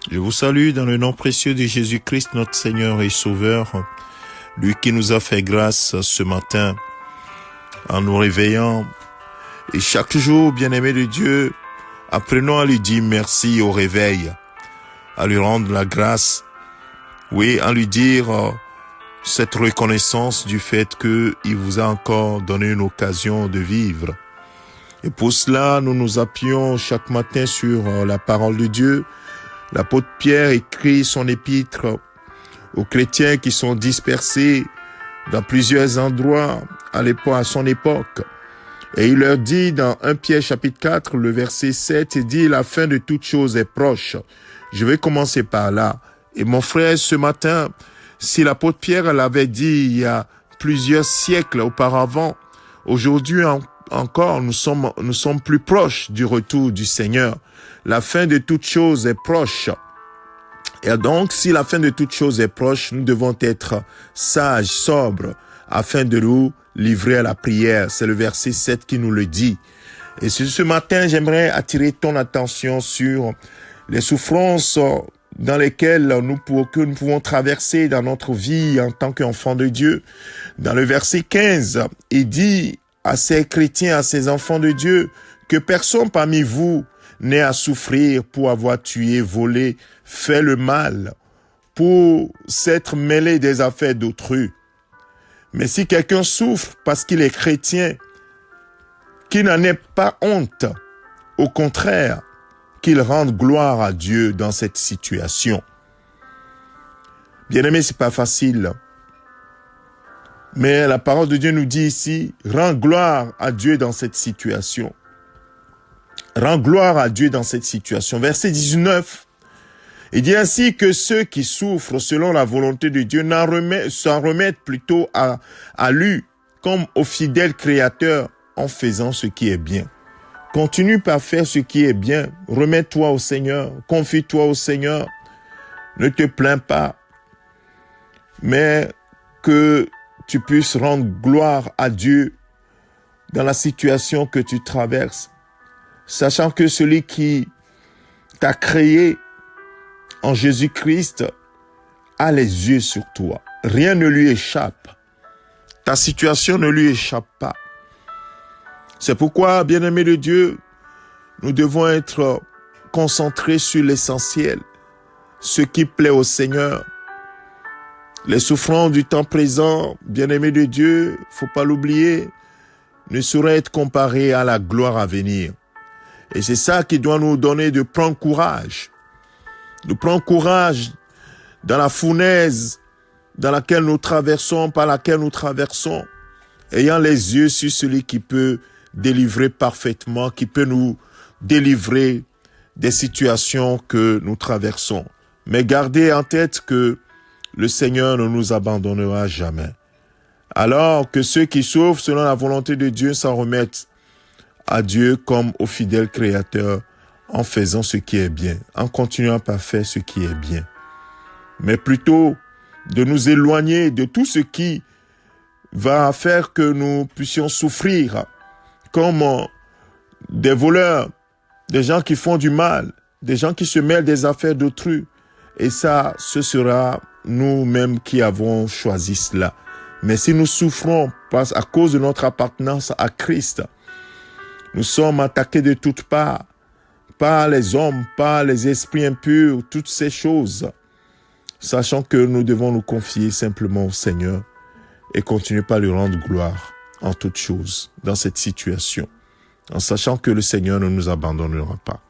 Je vous salue dans le nom précieux de Jésus-Christ, notre Seigneur et Sauveur, lui qui nous a fait grâce ce matin en nous réveillant. Et chaque jour, bien-aimé de Dieu, apprenons à lui dire merci au réveil, à lui rendre la grâce, oui, à lui dire cette reconnaissance du fait qu'il vous a encore donné une occasion de vivre. Et pour cela, nous nous appuyons chaque matin sur la parole de Dieu. L'apôtre Pierre écrit son épître aux chrétiens qui sont dispersés dans plusieurs endroits à son époque. Et il leur dit dans 1 Pierre chapitre 4, le verset 7, il dit « La fin de toute chose est proche ». Je vais commencer par là. Et mon frère, ce matin, si l'apôtre Pierre l'avait dit il y a plusieurs siècles auparavant, aujourd'hui encore, nous sommes plus proches du retour du Seigneur. La fin de toute chose est proche. Et donc, si la fin de toute chose est proche, nous devons être sages, sobres, afin de nous livrer à la prière. C'est le verset 7 qui nous le dit. Et ce matin, j'aimerais attirer ton attention sur les souffrances dans lesquelles nous pouvons traverser dans notre vie en tant qu'enfants de Dieu. Dans le verset 15, il dit à ces chrétiens, à ces enfants de Dieu, que personne parmi vous n'ait à souffrir pour avoir tué, volé, fait le mal, pour s'être mêlé des affaires d'autrui. Mais si quelqu'un souffre parce qu'il est chrétien, qu'il n'en ait pas honte, au contraire, qu'il rende gloire à Dieu dans cette situation. Bien-aimé, c'est pas facile. Mais la parole de Dieu nous dit ici, rends gloire à Dieu dans cette situation. Rends gloire à Dieu dans cette situation. Verset 19, il dit ainsi que ceux qui souffrent selon la volonté de Dieu s'en remettent plutôt à lui, comme au fidèle Créateur, en faisant ce qui est bien. Continue par faire ce qui est bien. Remets-toi au Seigneur. Confie-toi au Seigneur. Ne te plains pas. Mais que tu puisses rendre gloire à Dieu dans la situation que tu traverses. Sachant que celui qui t'a créé en Jésus-Christ a les yeux sur toi. Rien ne lui échappe. Ta situation ne lui échappe pas. C'est pourquoi, bien-aimés de Dieu, nous devons être concentrés sur l'essentiel, ce qui plaît au Seigneur. Les souffrances du temps présent, bien-aimés de Dieu, faut pas l'oublier, ne sauraient être comparées à la gloire à venir. Et c'est ça qui doit nous donner de prendre courage. De prendre courage dans la fournaise dans laquelle nous traversons, par laquelle nous traversons, ayant les yeux sur celui qui peut délivrer parfaitement, qui peut nous délivrer des situations que nous traversons. Mais gardez en tête que le Seigneur ne nous abandonnera jamais. Alors que ceux qui souffrent selon la volonté de Dieu s'en remettent à Dieu comme au fidèle Créateur en faisant ce qui est bien, en continuant par faire ce qui est bien. Mais plutôt de nous éloigner de tout ce qui va faire que nous puissions souffrir comme des voleurs, des gens qui font du mal, des gens qui se mêlent des affaires d'autrui. Et ça, ce sera nous-mêmes qui avons choisi cela. Mais si nous souffrons à cause de notre appartenance à Christ, nous sommes attaqués de toutes parts, par les hommes, par les esprits impurs, toutes ces choses, sachant que nous devons nous confier simplement au Seigneur et continuer par lui rendre gloire en toutes choses dans cette situation, en sachant que le Seigneur ne nous abandonnera pas.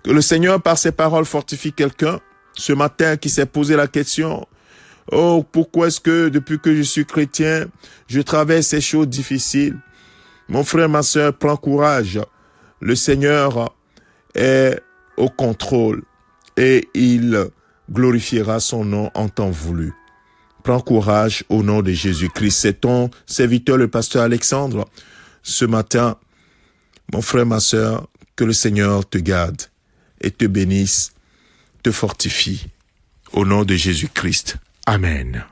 Que le Seigneur, par ses paroles, fortifie quelqu'un ce matin qui s'est posé la question, « Oh, pourquoi est-ce que depuis que je suis chrétien, je traverse ces choses difficiles ?» Mon frère, ma sœur, prends courage. Le Seigneur est au contrôle et il glorifiera son nom en temps voulu. Prends courage au nom de Jésus-Christ. C'est ton serviteur, le pasteur Alexandre. Ce matin, mon frère, ma sœur, que le Seigneur te garde et te bénisse, te fortifie. Au nom de Jésus-Christ. Amen.